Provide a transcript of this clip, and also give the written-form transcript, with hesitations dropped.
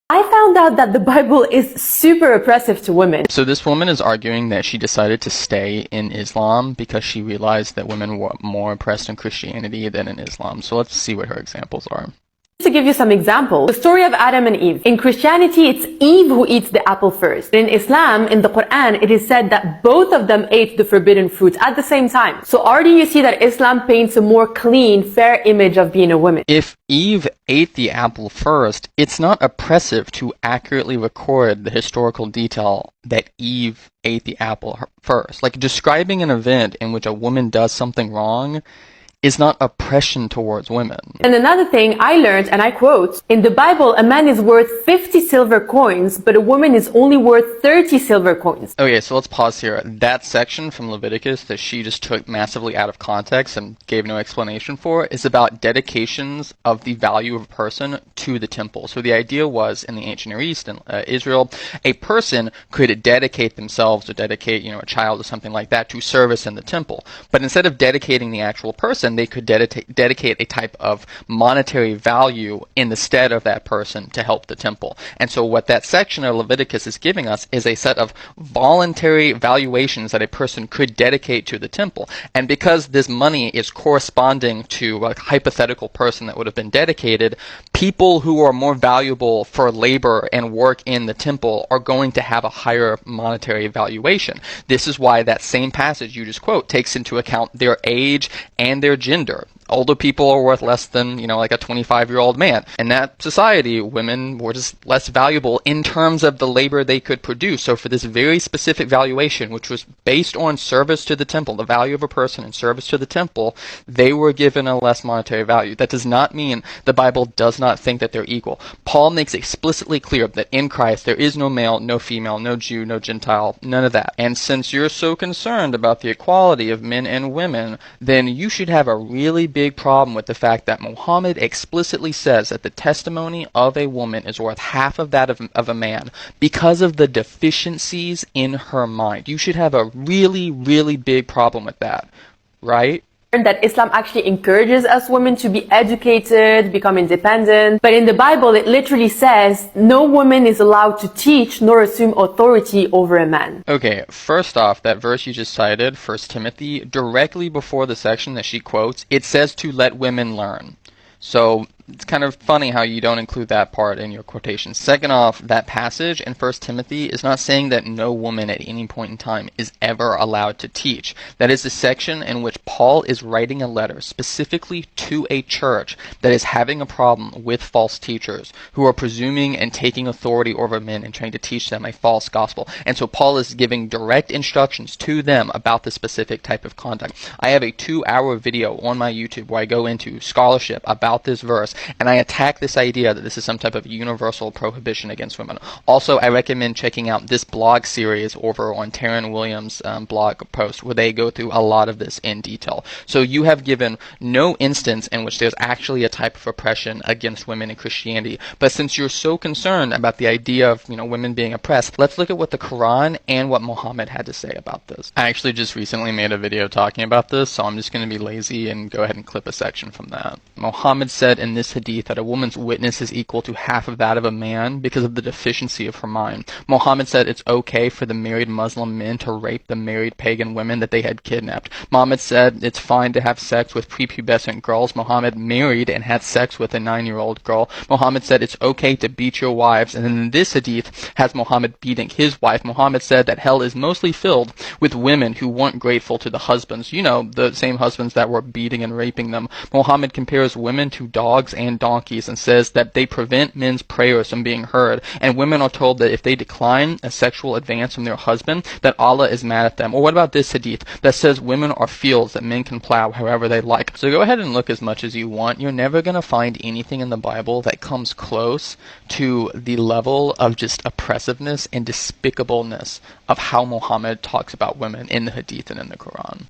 I found out that the Bible is super oppressive to women. So this woman is arguing that she decided to stay in Islam because she realized that women were more oppressed in Christianity than in Islam. So let's see what her examples are. To give you some examples, the story of Adam and Eve. In Christianity, it's Eve who eats the apple first. In Islam, in the Quran, it is said that both of them ate the forbidden fruit at the same time. So already you see that Islam paints a more clean, fair image of being a woman. If Eve ate the apple first, it's not oppressive to accurately record the historical detail that Eve ate the apple first. Like describing an event in which a woman does something wrong is not oppression towards women. And another thing I learned, and I quote, in the Bible, a man is worth 50 silver coins, but a woman is only worth 30 silver coins. Okay, so let's pause here. That section from Leviticus that she just took massively out of context and gave no explanation for is about dedications of the value of a person to the temple. So the idea was in the ancient Near East and Israel, a person could dedicate themselves or dedicate, a child or something like that to service in the temple. But instead of dedicating the actual person, they could dedicate a type of monetary value in the stead of that person to help the temple. And so what that section of Leviticus is giving us is a set of voluntary valuations that a person could dedicate to the temple. And because this money is corresponding to a hypothetical person that would have been dedicated, people who are more valuable for labor and work in the temple are going to have a higher monetary valuation. This is why that same passage you just quote takes into account their age and their gender. Older people are worth less than, like a 25-year-old man. In that society, women were just less valuable in terms of the labor they could produce. So for this very specific valuation, which was based on service to the temple, the value of a person in service to the temple, they were given a less monetary value. That does not mean the Bible does not think that they're equal. Paul makes explicitly clear that in Christ there is no male, no female, no Jew, no Gentile, none of that. And since you're so concerned about the equality of men and women, then you should have a really big problem with the fact that Muhammad explicitly says that the testimony of a woman is worth half of that of a man because of the deficiencies in her mind. You should have a really, really big problem with that, right? That Islam actually encourages us women to be educated, become independent. But in the Bible, it literally says no woman is allowed to teach nor assume authority over a man. Okay, first off, that verse you just cited, 1 Timothy, directly before the section that she quotes, it says to let women learn. So it's kind of funny how you don't include that part in your quotation. Second off, that passage in 1 Timothy is not saying that no woman at any point in time is ever allowed to teach. That is the section in which Paul is writing a letter specifically to a church that is having a problem with false teachers who are presuming and taking authority over men and trying to teach them a false gospel. And so Paul is giving direct instructions to them about the specific type of conduct. I have a 2-hour video on my YouTube where I go into scholarship about this verse, and I attack this idea that this is some type of universal prohibition against women. Also, I recommend checking out this blog series over on Taryn Williams' blog post where they go through a lot of this in detail. So you have given no instance in which there's actually a type of oppression against women in Christianity. But since you're so concerned about the idea of women being oppressed, let's look at what the Quran and what Muhammad had to say about this. I actually just recently made a video talking about this, so I'm just going to be lazy and go ahead and clip a section from that. Muhammad said in this hadith that a woman's witness is equal to half of that of a man because of the deficiency of her mind. Muhammad said it's okay for the married Muslim men to rape the married pagan women that they had kidnapped. Muhammad said it's fine to have sex with prepubescent girls. Muhammad married and had sex with a 9-year-old girl. Muhammad said it's okay to beat your wives. And then this hadith has Muhammad beating his wife. Muhammad said that hell is mostly filled with women who weren't grateful to the husbands. The same husbands that were beating and raping them. Muhammad compares women to dogs and donkeys and says that they prevent men's prayers from being heard, and women are told that if they decline a sexual advance from their husband, that Allah is mad at them. Or what about this hadith that says women are fields that men can plow however they like? So go ahead and look as much as you want. You're never going to find anything in the Bible that comes close to the level of just oppressiveness and despicableness of how Muhammad talks about women in the hadith and in the Quran.